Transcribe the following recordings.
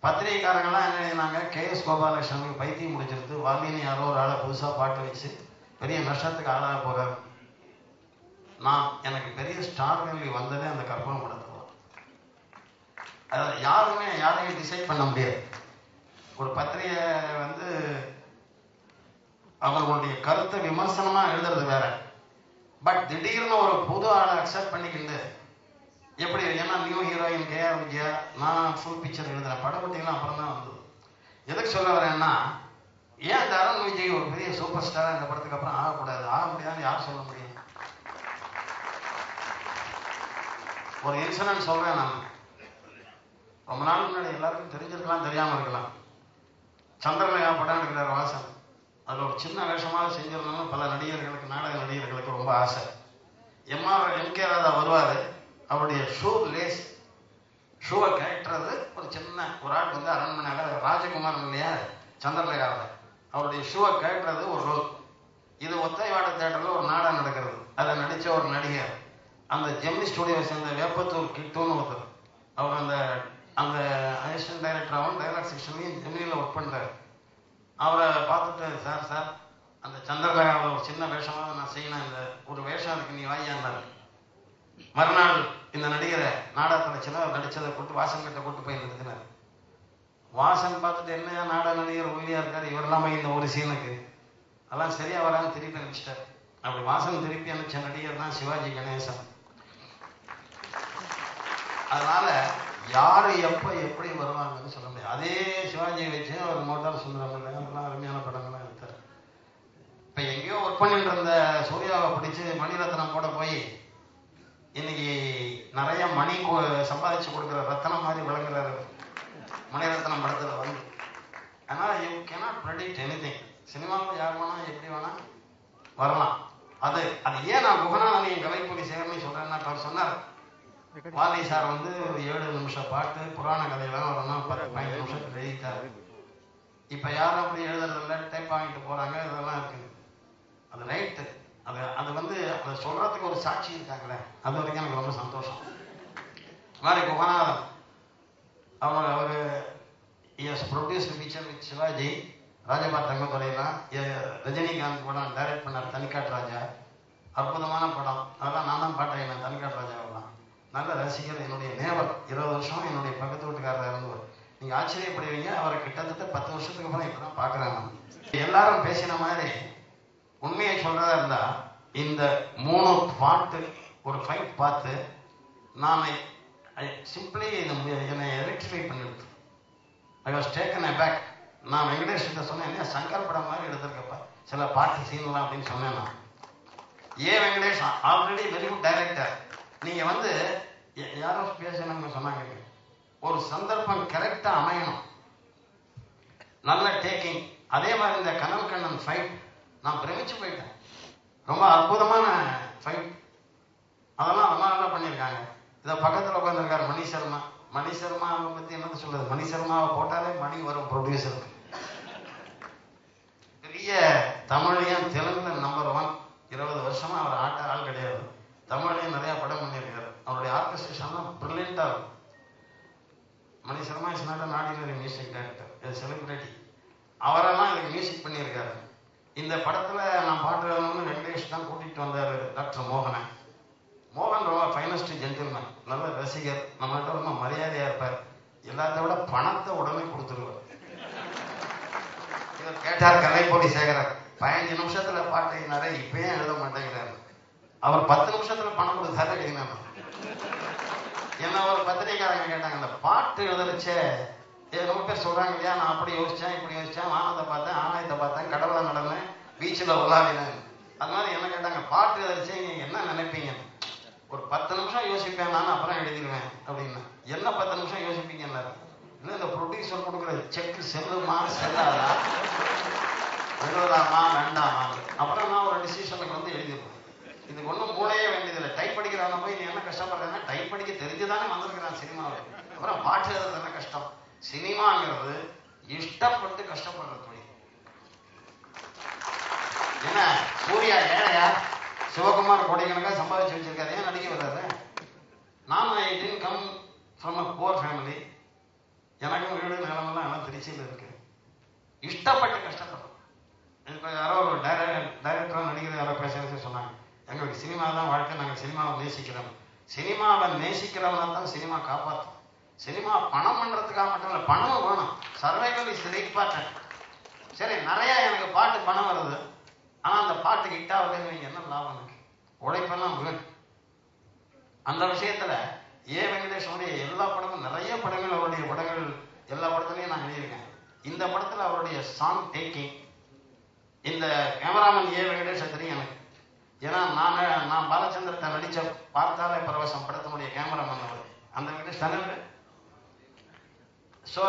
பத்திரிகைக்காரங்கெல்லாம் என்ன எழுதினாங்க, KS கோபாலகிருஷ்ணனுக்கு பைத்தியம் முடிச்சிருது, வாலின்னு யாரோ ஒரு ஆளை புதுசாக பாட்டு வச்சு பெரிய நஷ்டத்துக்கு ஆளாக போகிறார். எனக்கு பெரிய ஸ்டார் வேல்யூ வந்ததே அந்த கற்பனை படத்தில். அதை யாரையும் டிசைட் பண்ண முடியாது. ஒரு பத்திரிகை அவர்களுடைய கருத்தை விமர்சனமா எழுதுறது வேற. பட் திடீர்னு ஒரு புது ஆளை அக்செப்ட் பண்ணிக்கிட்டு எப்படி, ஏன்னா நியூ ஹீரோயின் KR விஜயா, நான் ஃபுல் பிக்சர் எழுதுறேன், படப்பட்டிலாம் அப்புறம் தான் வந்தது. எதுக்கு சொல்ல வரேன்னா, ஏன் இந்த அருண் விஜய் ஒரு பெரிய சூப்பர் ஸ்டார் இந்த படத்துக்கு அப்புறம் ஆகக்கூடாது? ஆக முடியாதுன்னு யார் சொல்ல முடியும்? ஒரு இன்சிடென்ட் சொல்றேன். நான் ரொம்ப நாள் முன்னாடி எல்லாருக்கும் தெரிஞ்சிருக்கலாம், தெரியாம இருக்கலாம். சந்திரலேகா படம் எடுக்கிறார் வாசன். அதில் ஒரு சின்ன வேஷமாக செஞ்சிருந்தோம்னு பல நடிகர்களுக்கு, நாடக நடிகர்களுக்கு ரொம்ப ஆசை. MK ராதா வருவார். அவருடைய ஷூவை கட்டுறது ஒரு சின்ன ஒரு ஆள் அரண்மனையில் ராஜகுமாரன் இல்லையா சந்திரலேகாவில், அவருடைய ஷூவை கட்டுறது ஒரு ரோல். இது ஒத்தைவாட தேட்டரில் ஒரு நாடகம் நடக்கிறது. அதை நடித்த ஒரு நடிகர், அந்த ஜெமினி ஸ்டுடியோவை சேர்ந்த வேப்பத்தூர் கிட்டுன்னு ஒருத்தர், அவர் அந்த அசிஸ்டன்ட் டைரக்டராகவும் டைலாக் செக்ஷன்லையும் ஜெமினியில் ஒர்க் பண்ணுறாரு. அவரை பார்த்துட்டு, சார் அந்த சந்திரலேகாவில் ஒரு சின்ன வேஷமாக நான் செய்யணும், இந்த ஒரு வேஷம் இருக்கு, நீ வாங்கியாந்தாரு. மறுநாள் இந்த நடிகரை நாடகத்தில் சில நடிச்சதை கூட்டு வாசன் கிட்ட கூட்டு போய் நிறுத்தினார். வாசன் பார்த்துட்டு, என்னையா நாடக நடிகர் உயிரியா இருக்காரு, இவரெல்லாமே இந்த ஒரு சீனுக்கு அதெல்லாம் சரியா வரான்னு திருப்பி அனுப்பிச்சிட்டார். அப்படி வாசன் திருப்பி அனுப்பிச்ச நடிகர் தான் சிவாஜி கணேசன். அதனால யாரு எப்ப எப்படி வருவாங்கன்னு சொல்ல முடியாது. அதே சிவாஜியை வச்சு அவர் மோட்டார் சுந்தரம் அதெல்லாம் அருமையான படங்கள்லாம் எடுத்தார். இப்ப எங்கேயோ ஒர்க் பண்ணிட்டு இருந்த சூர்யாவை பிடிச்சு மணிரத்னம் கூட போய் இன்னைக்கு நிறைய மணி சம்பாதிச்சு கொடுக்குற ரத்தனம் மாதிரி விளங்குறாரு மணிரத்னம் படத்துல வந்து. அதனால யூ கேனாட் ப்ரெடிக்ட் எனிதிங். சினிமாவில் யார் வேணா எப்படி வேணா வரலாம். அது ஏன் நான் குகநாதனையும் கலைப்புலி சேகர்னு சொல்றேன்னா, அவர் சொன்னார், வாலி சார் ஒரு 7 நிமிஷம் பாட்டு புராண கதையெல்லாம் வரணும் 10-15 நிமிஷத்துக்கு எழுதிட்டாரு. இப்ப யாரும் அப்படி எழுதுறதில்ல, டைப் வாங்கிட்டு போறாங்க, இதெல்லாம் இருக்கு. அது ரைட்டு. அது அதை சொல்றதுக்கு ஒரு சாட்சி இருக்காங்களே, அது வரைக்கும் எனக்கு ரொம்ப சந்தோஷம். மாதிரி குகநாதன் அவரு ப்ரொடியூஸ்டு பிக்சர் வித் சிவாஜி, ராஜபா தங்கத்துறையெல்லாம், ரஜினிகாந்த் படம் டைரக்ட் பண்ணார் தனிக்காட்டு ராஜா, அற்புதமான படம். அதெல்லாம் நான் தான் பாட்டேன். தனிக்காட்டு ராஜாவெல்லாம் நல்ல ரசிகர், என்னுடைய நேவர், 20 வருஷம் என்னுடைய பக்கத்து வீட்டுக்காரர் இருந்தவர். நீங்க ஆச்சரியப்படுவீங்க, அவரை கிட்டத்தட்ட 10 வருஷத்துக்கு அப்புறம் இப்பதான் பாக்குறாங்க. எல்லாரும் பேசின மாதிரி உண்மையை சொல்றதா இருந்தா, இந்த 3 பாட்டு ஒரு ஃபைட் பார்த்து நான் சிம்பிளி என்னை எலக்ட்ரிஃபை பண்ணிடுது. I was taken aback. நான் வெங்கடேஷ் கிட்ட சொன்னேன், என்ன சங்கர் படம் மாதிரி எடுத்திருக்கப்ப சில பாட்டு சீன்லாம் அப்படின்னு சொன்னேன். நான் Venkatesh already very good director. நீங்க யாரோ பேசணும்னு சொன்னாங்க, ஒரு சந்தர்ப்பம் கரெக்டா அமையணும், நல்ல டேக்கிங். அதே மாதிரி இந்த கனல் கண்ணன் ஃபைட் நான் பிரமிச்சு போயிட்டேன். ரொம்ப அற்புதமான ஃபைட். அதெல்லாம் ரொம்ப நல்லா பண்ணியிருக்காங்க. இதை பக்கத்தில் உட்காந்துருக்காரு மணி சர்மா. மணி சர்மாவை பத்தி என்னது சொல்றது, மணி சர்மாவை போட்டாலே மணி வரும் ப்ரொடியூசருக்கு. பெரிய தமிழையும் தெலுங்குல நம்பர் 1. 20 வருஷமா அவர் ஆள் கிடையாது. தமிழ்லையும் நிறைய படம் பண்ணியிருக்காரு. அவருடைய ஆர்கெஸ்ட்ரேஷன்லாம் பிரில்லியண்டா இருக்கும். Mani Sharma is not an ordinary music director, celebrity. அவரெல்லாம் இதுக்கு மியூசிக் பண்ணியிருக்காரு. இந்த படத்துல நான் பாட்டு எழுதணும்னு வெங்கடேஷ் தான் கூட்டிட்டு வந்தாரு டாக்டர் மோகனை. மோகன் ரொம்ப ஃபைனஸ்ட் ஜென்டில்மேன், நல்ல ரசிகர், நம்மகிட்ட ரொம்ப மரியாதையா இருப்பார். எல்லாத்த விட பணத்தை உடனே கொடுத்துருவார். இவர் கேட்டார் கலைப்பொடி சேகரர், 15 நிமிஷத்துல பாட்டு நிறைய இப்பயும் எழுத மாட்டேங்கிறாரு. அவர் 10 நிமிஷத்துல பணம் கொடுத்தாரு எழுதினார். என்ன ஒரு பத்திரிகைக்காரங்க கேட்டாங்க, இந்த பாட்டு எழுதுறச்சே ரொம்ப பேர் சொல்றாங்க இல்லையா, நான் அப்படி யோசிச்சேன் இப்படி யோசிச்சேன், வானத்தை பார்த்தேன், ஆகாயத்தை பார்த்தேன், கடவுளை நடந்தேன், பீச்சில் உலாவினேன். அது மாதிரி என்ன கேட்டாங்க, பாட்டு எழுதிச்சே நீங்க என்ன நினைப்பீங்க? ஒரு 10 நிமிஷம் யோசிப்பேன் நான், அப்புறம் எழுதிடுவேன் அப்படின்னு. என்ன 10 நிமிஷம் யோசிப்பீங்கன்னாரு. இல்லை, இந்த ப்ரொடியூசர் கொடுக்குற செக் செல்லுமா செல்லாதா, எழுதலாமா வேண்டாமா, அப்புறம் நான் ஒரு டிசிஷனுக்கு எழுதிடுவேன். இதுக்கு ஒன்றும் மூளையே வேண்டியதில்லை. டைப் படிக்கிறவன போய் நீ என்ன கஷ்டப்படுறேன்னா, டைப் படிக்க தெரிஞ்சுதானே வந்திருக்கிறான் சினிமாவில், அப்புறம் பாட்டு எழுதுறது என்ன கஷ்டம்? சினிமாங்கிறது இஷ்டப்பட்டு கஷ்டப்படுற தொழில். என்ன சூர்யா ஏழையா, சிவகுமார் கோடிக்கணக்காக சம்பாதிச்சு வச்சிருக்காரு, ஏன் நடிக்க வர்றாரு? நான் I didn't come from a poor family. எனக்கும் வீடு நிலமெல்லாம் எல்லாம் திருச்சியில் இருக்கு. இஷ்டப்பட்டு கஷ்டப்படும். இப்போ யாரோ ஒரு டைரக்டரோ நடிகர் யாரோ பேசுறது சொன்னாங்க, எங்களுக்கு சினிமா தான் வாழ்க்கை, நாங்கள் சினிமாவை நேசிக்கிறோம். சினிமாவை நேசிக்கிறவனை தான் சினிமா காப்பாற்றும். சினிமா பணம் பண்றதுக்காக மட்டும் இல்லை, பணமும் வேணும். Survival is the important. சரி, நிறைய எனக்கு பாட்டு பணம் வருது, ஆனால் அந்த பாட்டு ஹிட் ஆகுதுன்னு நீங்கள் என்ன லாபம்? எனக்கு உழைப்பெல்லாம் வேணும். அந்த விஷயத்துல வெங்கடேஷனுடைய எல்லா படமும், நிறைய படங்கள், அவருடைய படங்கள் எல்லா படத்துலையும் நான் எழுதியிருக்கேன். இந்த படத்துல அவருடைய சாங் டேக்கிங், இந்த கேமராமேன் வெங்கடேஷ் தெரியும் எனக்கு. ஏன்னா நான் பாலச்சந்திரத்தை நடிச்ச பார்த்தாலே பரவசம் படத்தினுடைய கேமராமேன் அவர். அந்த வெங்கடேஷ் தானே. ஸோ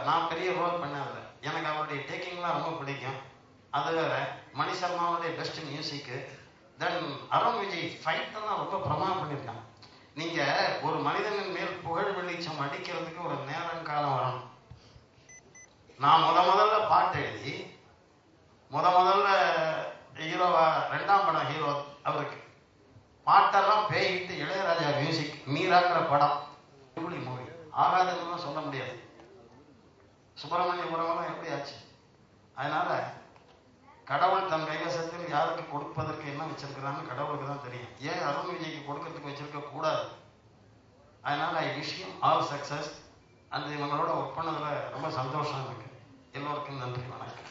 நான் பெரிய ரோல் பண்ணதில்லை, எனக்கு அவருடைய டேக்கிங்லாம் ரொம்ப பிடிக்கும். அது வேற. மணி சர்மாவுடைய பெஸ்ட் மியூசிக்கு. தென் அருண் விஜய் ஃபைட்டெல்லாம் ரொம்ப பிரமாதம் பண்ணியிருக்காங்க. நீங்க ஒரு மனிதனின் மேல் புகழ் வெளிச்சம் அடிக்கிறதுக்கு ஒரு நேரம் காலம் வரணும். நான் முதல்ல பாட்டு எழுதி முதல்ல ஹீரோவா, 2ஆம் படம் ஹீரோ அவருக்கு பாட்டெல்லாம் பேயிட்டு இளையராஜா மியூசிக், மீராங்கிற படம் மூவி ஆகாதுன்னு சொல்ல முடியாது. சுப்பிரமணியபுரம்லாம் எப்படி ஆச்சு? அதனால கடவுள் தன் கைவசத்தில் யாருக்கு கொடுப்பதற்கு என்ன வச்சிருக்கிறான்னு கடவுளுக்கு தான் தெரியும். ஏன் அருண் விஜய்க்கு கொடுக்கறதுக்கு வச்சிருக்க கூடாது? அதனால I wish you all success. அந்த இவங்களோட ஒர்க் பண்ணதுல ரொம்ப சந்தோஷம் இருக்கு. எல்லோருக்கும் நன்றி, வணக்கம்.